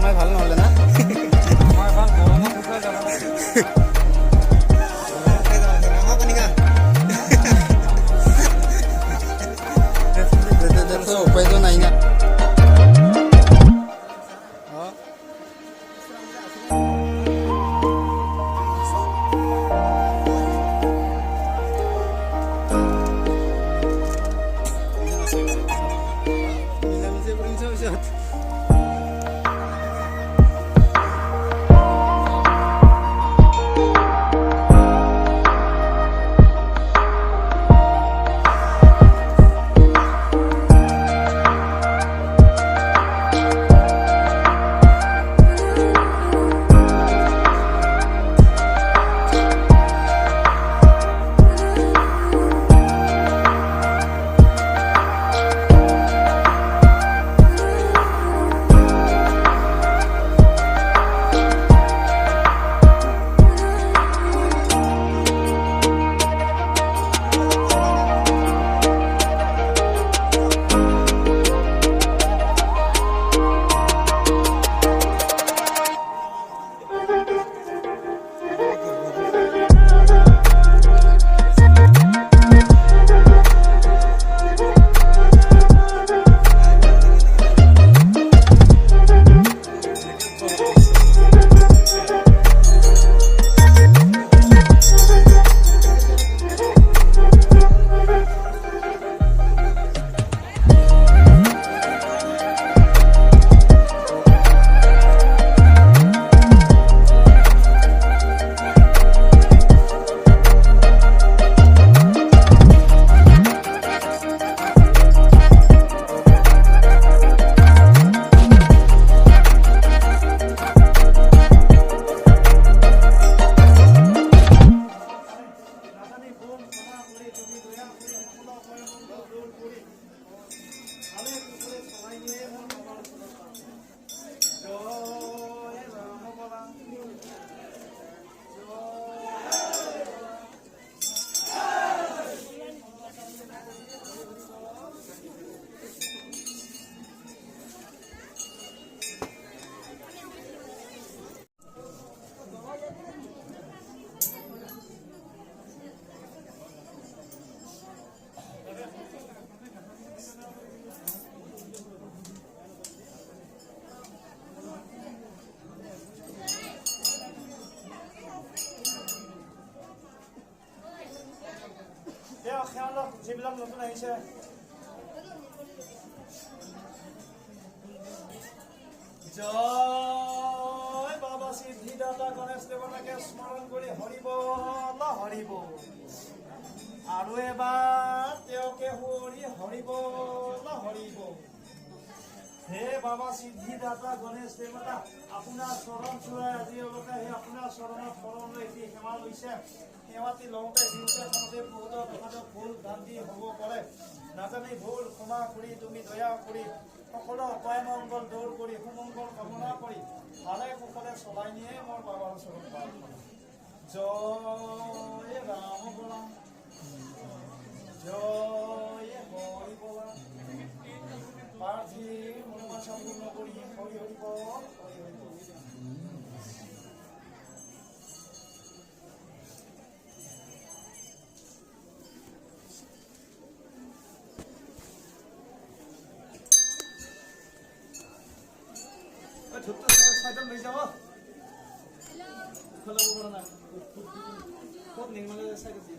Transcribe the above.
আমায় ভাল নহ'লে না আমাৰ ভাল গৰমত উঠাই যাব লাগে উপায়তো নাই না যিবিলাক নতুন আহিছে জয় বাবা সিদ্ধিদাতা গণেশ দেৱতাকে স্মৰণ কৰি হৰিব হৰিব আৰু এবাৰ তেওঁকে সুঁৱৰি হৰিব হৰিব হে বাবা সিদ্ধিদাতা গণেশ দেৱতা আপোনাৰ চৰণ চূড়াই আজি অলপে সেই আপোনাৰ চৰণত শৰণ লৈ এটি সেৱা লৈছে সেৱাটি লওঁতে দিওঁতে চাওঁতে বহুতো কথাটো ভুল ভ্ৰান্তি হ'ব পাৰে নাজানি ভুল ক্ষমা কৰি তুমি দয়া কৰি সকলো অপায় মংগল দূৰ কৰি সুমংগল কামনা কৰি ভালে কুশলে চলাই নিয়ে মোৰ বাবাৰ চৰণ প্ৰাৰ্থনা জয় ৰাম বলা জয় হৰি বলা প্ৰাৰ্থী মনোবাঞ্ছা সম্পূৰ্ণ কৰি হৰি হৰি বল হৰি হৰি বল ছোট্ট সাইকেল লৈ যাও খোলাব পৰা নাই ক'ত নিৰ্মলে চাইকেল দি